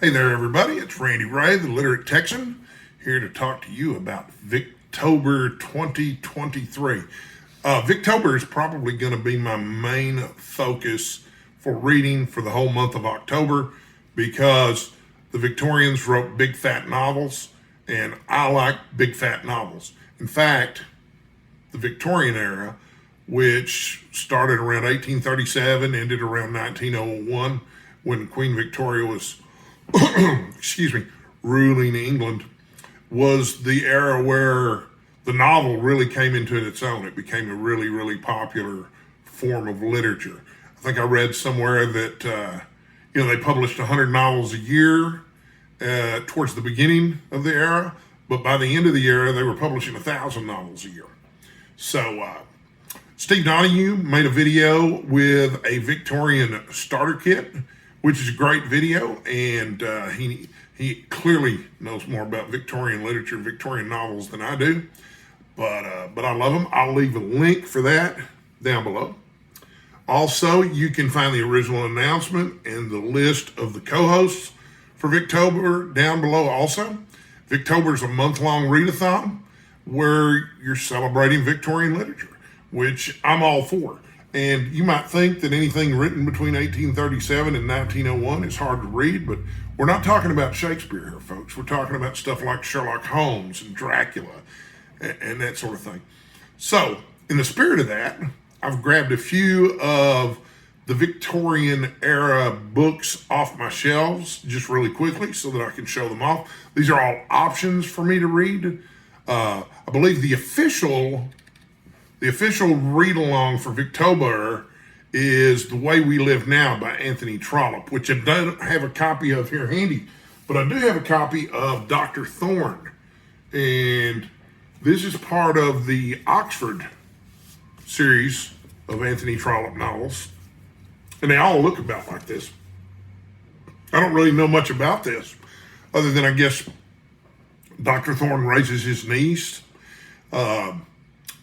Hey there, everybody. It's Randy Ray, the Literate Texan, here to talk to you about Victober 2023. Victober is probably going to be my main focus for reading for the whole month of October because the Victorians wrote big fat novels, and I like big fat novels. In fact, the Victorian era, which started around 1837, ended around 1901, when Queen Victoria was ruling England, was the era where the novel really came into its own. It became a really, really popular form of literature. I think I read somewhere that, they published 100 novels a year towards the beginning of the era, but by the end of the era, they were publishing 1,000 novels a year. So, Steve Donahue made a video with a Victorian starter kit, which is a great video, and he clearly knows more about Victorian literature, Victorian novels than I do, but I love them. I'll leave a link for that down below. Also, you can find the original announcement and the list of the co-hosts for Victober down below also. Victober is a month-long readathon where you're celebrating Victorian literature, which I'm all for. And you might think that anything written between 1837 and 1901 is hard to read, but we're not talking about Shakespeare here, folks. We're talking about stuff like Sherlock Holmes and Dracula and that sort of thing. So, in the spirit of that, I've grabbed a few of the Victorian era books off my shelves just really quickly so that I can show them off. These are all options for me to read. I believe the official read-along for Victober is The Way We Live Now by Anthony Trollope, which I don't have a copy of here handy, but I do have a copy of Dr. Thorne. And this is part of the Oxford series of Anthony Trollope novels. And they all look about like this. I don't really know much about this, other than I guess Dr. Thorne raises his niece. I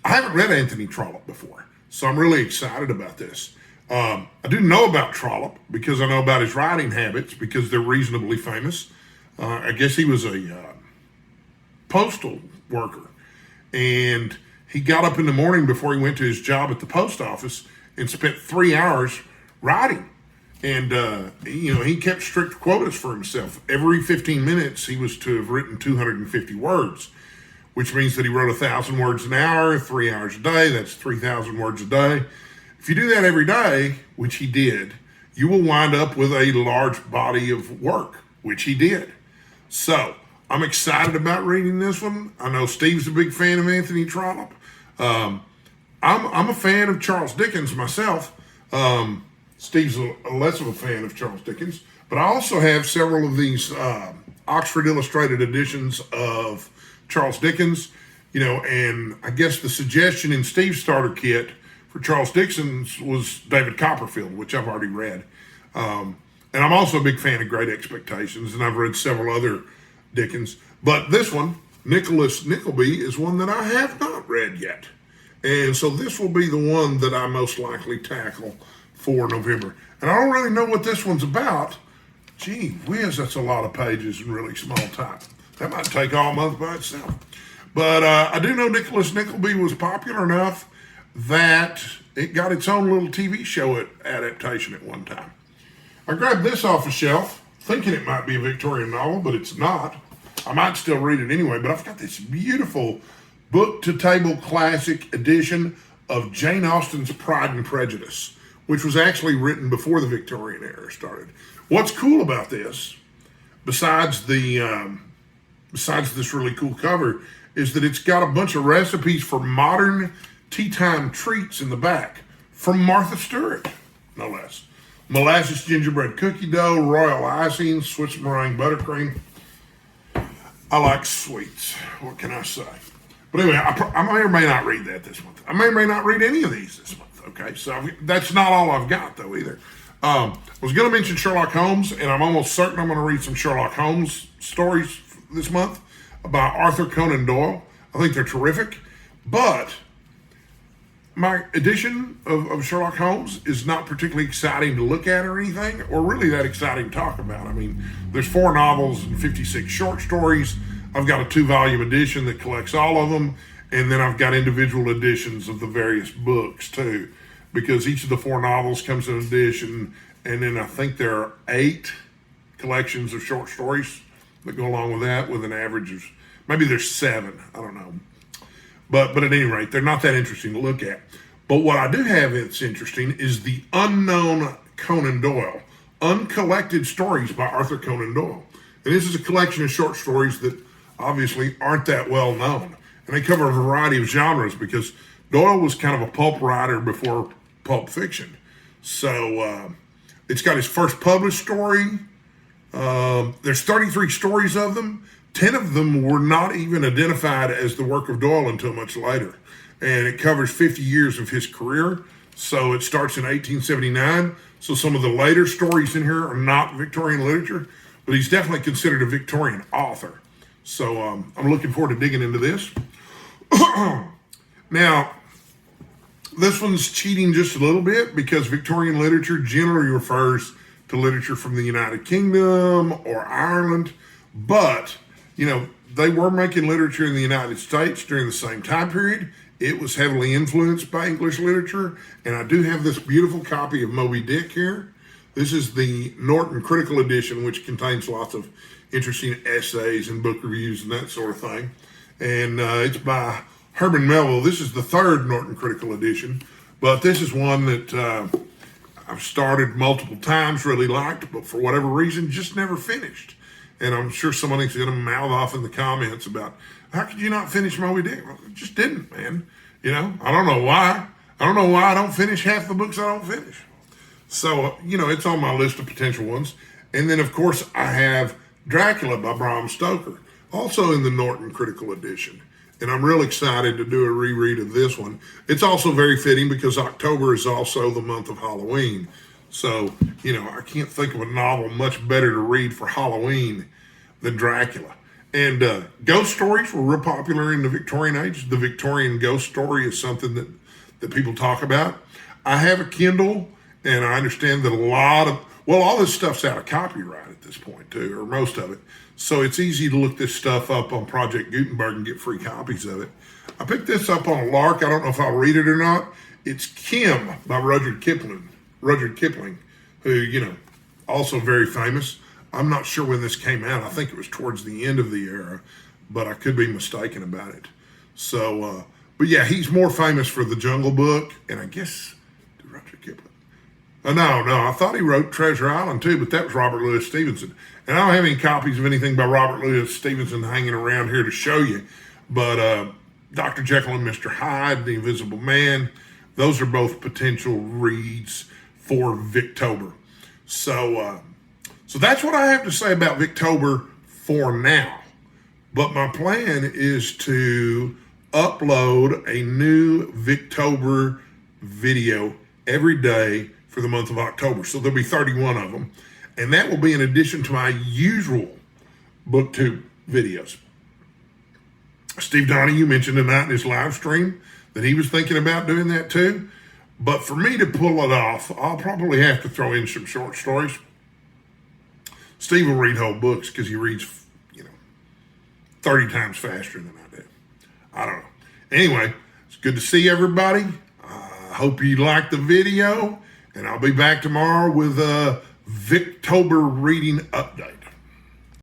haven't read Anthony Trollope before, so I'm really excited about this. I do know about Trollope because I know about his writing habits because they're reasonably famous. I guess he was a postal worker, and he got up in the morning before he went to his job at the post office and spent 3 hours writing. And, he kept strict quotas for himself. Every 15 minutes, he was to have written 250 words, which means that he wrote 1,000 words an hour, 3 hours a day. That's 3,000 words a day. If you do that every day, which he did, you will wind up with a large body of work, which he did. So I'm excited about reading this one. I know Steve's a big fan of Anthony Trollope. I'm a fan of Charles Dickens myself. Steve's less of a fan of Charles Dickens, but I also have several of these Oxford Illustrated editions of Charles Dickens, and I guess the suggestion in Steve's starter kit for Charles Dickens was David Copperfield, which I've already read. And I'm also a big fan of Great Expectations, and I've read several other Dickens. But this one, Nickleby, is one that I have not read yet. And so this will be the one that I most likely tackle for November. And I don't really know what this one's about. Gee whiz, that's a lot of pages in really small type. That might take all month by itself. But I do know Nicholas Nickleby was popular enough that it got its own little TV show adaptation at one time. I grabbed this off a shelf, thinking it might be a Victorian novel, but it's not. I might still read it anyway, but I've got this beautiful book-to-table classic edition of Jane Austen's Pride and Prejudice, which was actually written before the Victorian era started. What's cool about this, besides this really cool cover, is that it's got a bunch of recipes for modern tea time treats in the back from Martha Stewart, no less. Molasses gingerbread cookie dough, royal icing, Swiss meringue buttercream. I like sweets. What can I say? But anyway, I may or may not read that this month. I may or may not read any of these this month. Okay, so that's not all I've got, though, either. I was going to mention Sherlock Holmes, and I'm almost certain I'm going to read some Sherlock Holmes stories this month by Arthur Conan Doyle. I think they're terrific. But my edition of Sherlock Holmes is not particularly exciting to look at or anything, or really that exciting to talk about. I mean, there's 4 novels and 56 short stories. I've got a 2-volume edition that collects all of them, and then I've got individual editions of the various books too, because each of the 4 novels comes in an edition, and then I think there are 8 collections of short stories that go along with that, with an average of, maybe there's 7, I don't know. But at any rate, they're not that interesting to look at. But what I do have that's interesting is the Unknown Conan Doyle, Uncollected Stories by Arthur Conan Doyle. And this is a collection of short stories that obviously aren't that well known. And they cover a variety of genres because Doyle was kind of a pulp writer before pulp fiction. So it's got his first published story. There's 33 stories of them. 10 of them were not even identified as the work of Doyle until much later. And it covers 50 years of his career. So it starts in 1879. So some of the later stories in here are not Victorian literature, but he's definitely considered a Victorian author. So I'm looking forward to digging into this. Now, this one's cheating just a little bit because Victorian literature generally refers to literature from the United Kingdom or Ireland, but you know, they were making literature in the United States during the same time period. It was heavily influenced by English literature, and I do have this beautiful copy of Moby Dick here. This is the Norton Critical Edition, which contains lots of interesting essays and book reviews and that sort of thing. And it's by Herman Melville. This is the 3rd Norton Critical Edition, but this is one that I've started multiple times, really liked, but for whatever reason, just never finished. And I'm sure somebody's going to mouth off in the comments about, how could you not finish Moby Dick? Well, I just didn't, man. You know, I don't know why. I don't know why I don't finish half the books I don't finish. So, you know, it's on my list of potential ones. And then, of course, I have Dracula by Bram Stoker, also in the Norton Critical Edition. And I'm real excited to do a reread of this one. It's also very fitting because October is also the month of Halloween. So, you know, I can't think of a novel much better to read for Halloween than Dracula. And ghost stories were real popular in the Victorian age. The Victorian ghost story is something that people talk about. I have a Kindle, and I understand that all this stuff's out of copyright at this point too, or most of it. So it's easy to look this stuff up on Project Gutenberg and get free copies of it. I picked this up on a lark. I don't know if I'll read it or not. It's Kim by Rudyard Kipling, who, you know, also very famous. I'm not sure when this came out. I think it was towards the end of the era, but I could be mistaken about it. So, but yeah, he's more famous for The Jungle Book, and I guess Rudyard Kipling. No, I thought he wrote Treasure Island too, but that was Robert Louis Stevenson. And I don't have any copies of anything by Robert Louis Stevenson hanging around here to show you, but Dr. Jekyll and Mr. Hyde, The Invisible Man, those are both potential reads for Victober. So that's what I have to say about Victober for now. But my plan is to upload a new Victober video every day for the month of October. So there'll be 31 of them. And that will be in addition to my usual BookTube videos. Steve Donahue mentioned tonight in his live stream that he was thinking about doing that too. But for me to pull it off, I'll probably have to throw in some short stories. Steve will read whole books because he reads, 30 times faster than I do. I don't know. Anyway, it's good to see everybody. I hope you liked the video, and I'll be back tomorrow with a Victober reading update.